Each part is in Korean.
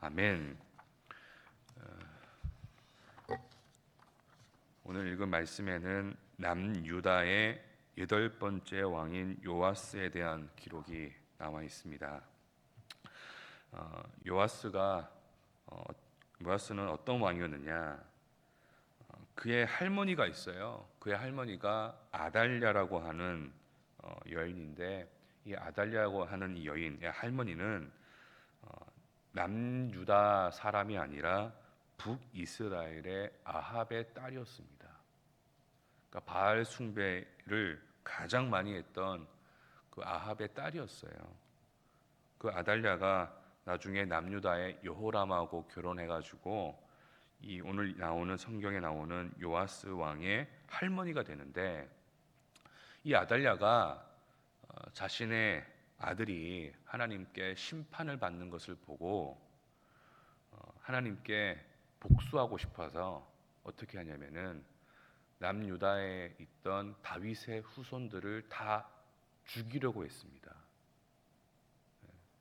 아멘. 오늘 읽은 말씀에는 남유다의 8번째 왕인 요아스에 대한 기록이 나와 있습니다. 요아스는 어떤 왕이었느냐? 그의 할머니가 있어요. 그의 할머니가 아달랴라고 하는 여인인데, 이 아달랴라고 하는 이 여인의 할머니는 남유다 사람이 아니라 북이스라엘의 아합의 딸이었습니다. 그러니까 바알 숭배를 가장 많이 했던 그 아합의 딸이었어요. 그 아달랴가 나중에 남유다의 여호람하고 결혼해가지고 이 오늘 나오는 성경에 나오는 요아스 왕의 할머니가 되는데, 이 아달랴가 자신의 아들이 하나님께 심판을 받는 것을 보고 하나님께 복수하고 싶어서 어떻게 하냐면은 남유다에 있던 다윗의 후손들을 다 죽이려고 했습니다.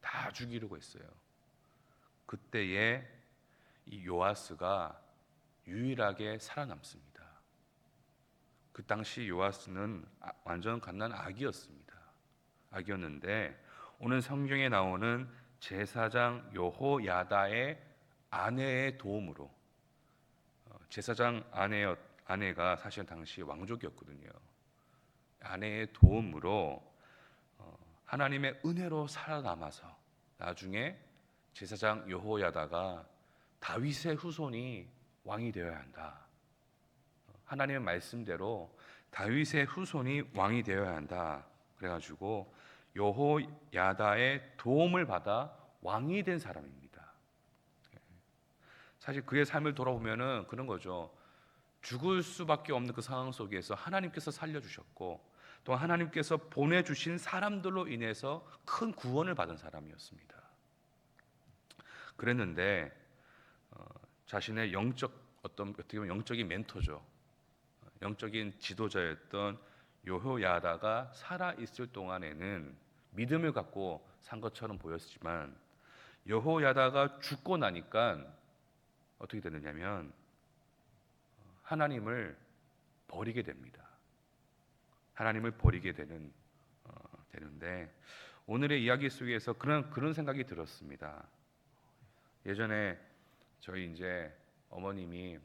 다 죽이려고 했어요. 그때에 이 요아스가 유일하게 살아남습니다. 그 당시 요아스는 완전 갓난 악이었는데 오늘 성경에 나오는 제사장 여호야다의 아내의 도움으로, 제사장 아내가 사실 당시 왕족이었거든요. 아내의 도움으로 하나님의 은혜로 살아남아서 나중에 제사장 여호야다가 다윗의 후손이 왕이 되어야 한다. 하나님의 말씀대로 다윗의 후손이 왕이 되어야 한다. 그래가지고 여호야다의 도움을 받아 왕이 된 사람입니다. 사실 그의 삶을 돌아보면은 그런 거죠. 죽을 수밖에 없는 그 상황 속에서 하나님께서 살려주셨고, 또 하나님께서 보내주신 사람들로 인해서 큰 구원을 받은 사람이었습니다. 그랬는데 자신의 어떻게 보면 영적인 멘토죠, 영적인 지도자였던 여호야다가 살아 있을 동안에는 믿음을 갖고 산 것처럼 보였지만, 여호야다가 죽고 나니까 어떻게 되느냐면 하나님을 버리게 됩니다. 하나님을 버리게 되는데 오늘의 이야기 속에서 그런 생각이 들었습니다. 예전에 저희 이제 어머님이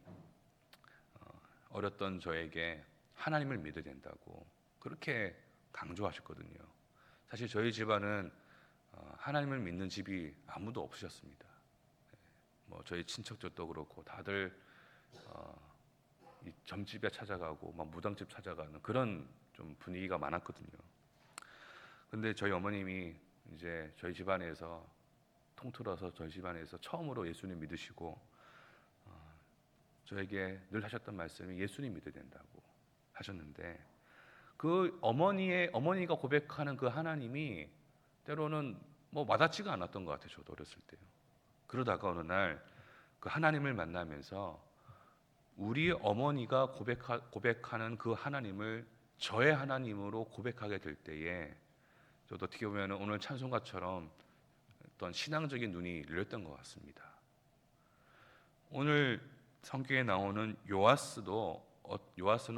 어렸던 저에게 하나님을 믿어야 된다고 그렇게 강조하셨거든요. 사실 저희 집안은 하나님을 믿는 집이 아무도 없으셨습니다. 저희 친척들도 그렇고 다들 이 점집에 찾아가고 막 무당집 찾아가는 그런 좀 분위기가 많았거든요. 근데 저희 어머님이 이제 저희 집안에서 통틀어서 저희 집안에서 처음으로 예수님 믿으시고 저에게 늘 하셨던 말씀이 예수님 믿어야 된다고 하셨는데, 그 어머니가 고백하는 그 하나님이 때로는 와닿지가 않았던 것 같아요. 저도 어렸을 때요. 그러다가 어느 날 그 하나님을 만나면서 우리 어머니가 고백하는 그 하나님을 저의 하나님으로 고백하게 될 때에 저도 어떻게 보면 오늘 찬송가처럼 어떤 신앙적인 눈이 열렸던 것 같습니다. 오늘 성경에 나오는 요아스는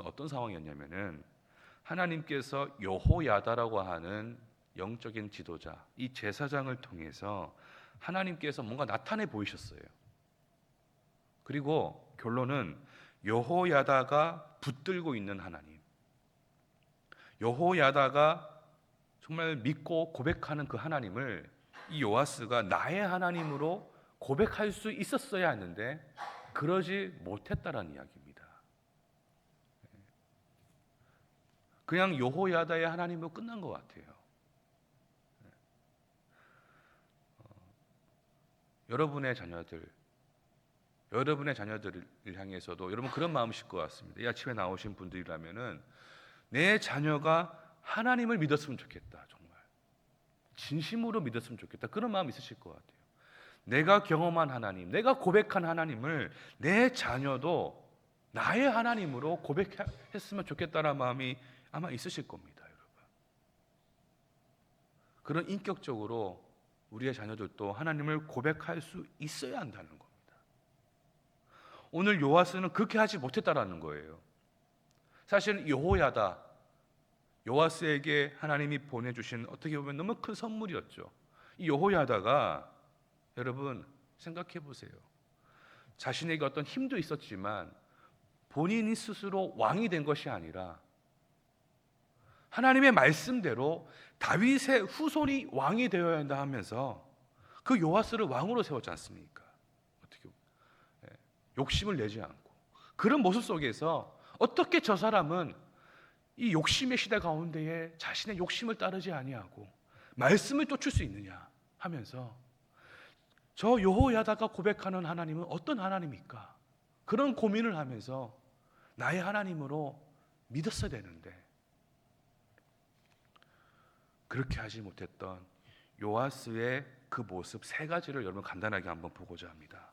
어떤 상황이었냐면은 하나님께서 여호야다라고 하는 영적인 지도자, 이 제사장을 통해서 하나님께서 뭔가 나타내 보이셨어요. 그리고 결론은 여호야다가 붙들고 있는 하나님, 여호야다가 정말 믿고 고백하는 그 하나님을 이 요아스가 나의 하나님으로 고백할 수 있었어야 했는데 그러지 못했다라는 이야기입니다. 그냥 여호야다의 하나님으로 끝난 것 같아요. 여러분의 자녀들을 향해서도 여러분 그런 마음이실 것 같습니다. 이 아침에 나오신 분들이라면은 내 자녀가 하나님을 믿었으면 좋겠다, 정말 진심으로 믿었으면 좋겠다, 그런 마음 있으실 것 같아요. 내가 경험한 하나님, 내가 고백한 하나님을 내 자녀도 나의 하나님으로 고백했으면 좋겠다는 마음이 아마 있으실 겁니다, 여러분. 그런 인격적으로 우리의 자녀들도 하나님을 고백할 수 있어야 한다는 겁니다. 오늘 요아스는 그렇게 하지 못했다라는 거예요. 사실은 여호야다, 요아스에게 하나님이 보내주신 어떻게 보면 너무 큰 선물이었죠. 이 여호야다가 여러분 생각해 보세요. 자신에게 어떤 힘도 있었지만 본인이 스스로 왕이 된 것이 아니라 하나님의 말씀대로 다윗의 후손이 왕이 되어야 한다 하면서 그 요아스를 왕으로 세웠지 않습니까? 어떻게 욕심을 내지 않고 그런 모습 속에서 어떻게 저 사람은 이 욕심의 시대 가운데에 자신의 욕심을 따르지 아니하고 말씀을 쫓을 수 있느냐 하면서 저 여호야다가 고백하는 하나님은 어떤 하나님입니까? 그런 고민을 하면서 나의 하나님으로 믿었어야 되는데 그렇게 하지 못했던 요아스의 그 모습 세 가지를 여러분 간단하게 한번 보고자 합니다.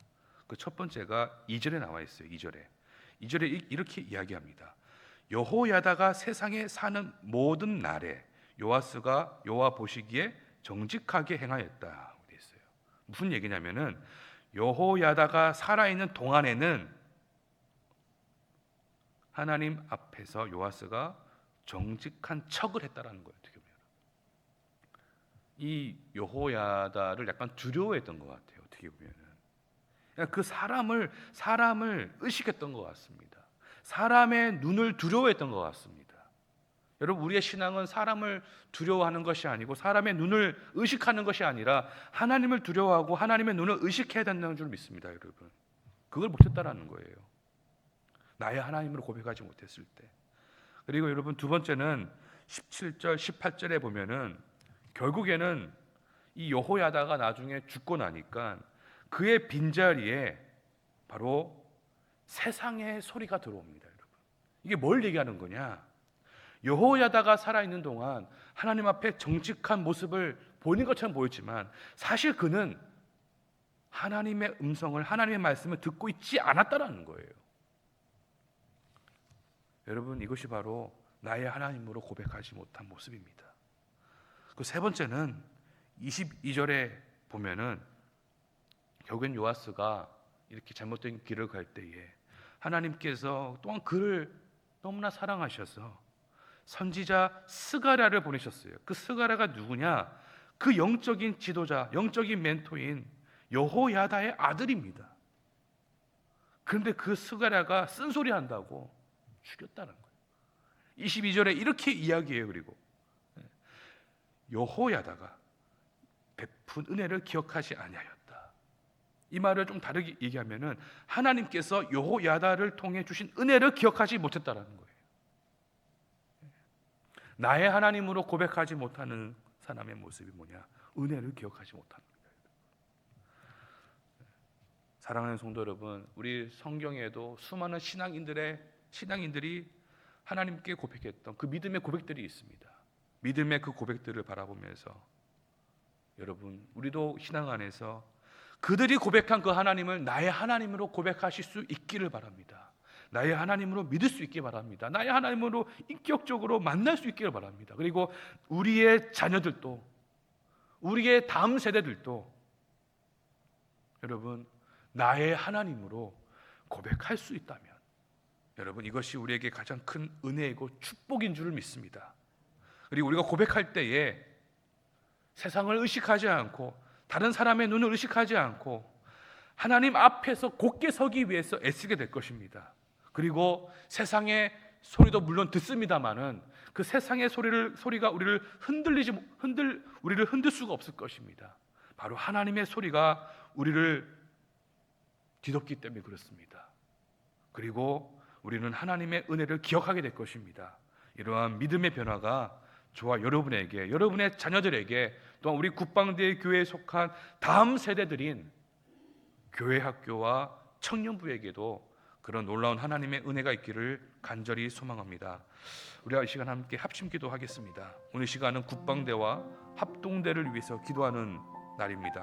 그 첫 번째가 2절에 나와 있어요. 2절에 이렇게 이야기합니다. 여호야다가 세상에 사는 모든 날에 요아스가 여호와 보시기에 정직하게 행하였다. 되어 있어요. 무슨 얘기냐면은 여호야다가 살아있는 동안에는 하나님 앞에서 요아스가 정직한 척을 했다라는 거예요. 어떻게 보면 이 여호야다를 약간 두려워했던 것 같아요. 어떻게 보면은 그 사람을 의식했던 것 같습니다. 사람의 눈을 두려워했던 것 같습니다. 여러분 우리의 신앙은 사람을 두려워하는 것이 아니고 사람의 눈을 의식하는 것이 아니라 하나님을 두려워하고 하나님의 눈을 의식해야 된다는 줄 믿습니다. 여러분 그걸 못했다라는 거예요. 나의 하나님으로 고백하지 못했을 때. 그리고 여러분 두 번째는 17절 18절에 보면은 결국에는 이 여호야다가 나중에 죽고 나니까 그의 빈자리에 바로 세상의 소리가 들어옵니다. 여러분 이게 뭘 얘기하는 거냐? 여호야다가 살아있는 동안 하나님 앞에 정직한 모습을 보이는 것처럼 보였지만 사실 그는 하나님의 음성을 하나님의 말씀을 듣고 있지 않았다라는 거예요. 여러분 이것이 바로 나의 하나님으로 고백하지 못한 모습입니다. 그 세 번째는 22절에 보면은 결국엔 요아스가 이렇게 잘못된 길을 갈 때에 하나님께서 또한 그를 너무나 사랑하셔서 선지자 스가랴를 보내셨어요. 그 스가랴가 누구냐? 그 영적인 지도자, 영적인 멘토인 여호야다의 아들입니다. 그런데 그 스가랴가 쓴소리 한다고 죽였다는 거예요. 22절에 이렇게 이야기해요. 그리고 여호야다가 베푼 은혜를 기억하지 아니하였다. 이 말을 좀 다르게 얘기하면은 하나님께서 여호야다를 통해 주신 은혜를 기억하지 못했다라는 거예요. 나의 하나님으로 고백하지 못하는 사람의 모습이 뭐냐? 은혜를 기억하지 못하는 거예요. 사랑하는 성도 여러분, 우리 성경에도 수많은 신앙인들이 하나님께 고백했던 그 믿음의 고백들이 있습니다. 믿음의 그 고백들을 바라보면서 여러분 우리도 신앙 안에서 그들이 고백한 그 하나님을 나의 하나님으로 고백하실 수 있기를 바랍니다. 나의 하나님으로 믿을 수 있기 바랍니다. 나의 하나님으로 인격적으로 만날 수 있기를 바랍니다. 그리고 우리의 자녀들도 우리의 다음 세대들도 여러분 나의 하나님으로 고백할 수 있다면 여러분 이것이 우리에게 가장 큰 은혜이고 축복인 줄을 믿습니다. 그리고 우리가 고백할 때에 세상을 의식하지 않고 다른 사람의 눈을 의식하지 않고 하나님 앞에서 곧게 서기 위해서 애쓰게 될 것입니다. 그리고 세상의 소리도 물론 듣습니다마는 그 세상의 소리가 우리를 흔들 수가 없을 것입니다. 바로 하나님의 소리가 우리를 뒤덮기 때문에 그렇습니다. 그리고 우리는 하나님의 은혜를 기억하게 될 것입니다. 이러한 믿음의 변화가 저와 여러분에게, 여러분의 자녀들에게, 또한 우리 국방대 교회에 속한 다음 세대들인 교회 학교와 청년부에게도 그런 놀라운 하나님의 은혜가 있기를 간절히 소망합니다. 우리가 이 시간 함께 합심 기도하겠습니다. 오늘 시간은 국방대와 합동대를 위해서 기도하는 날입니다.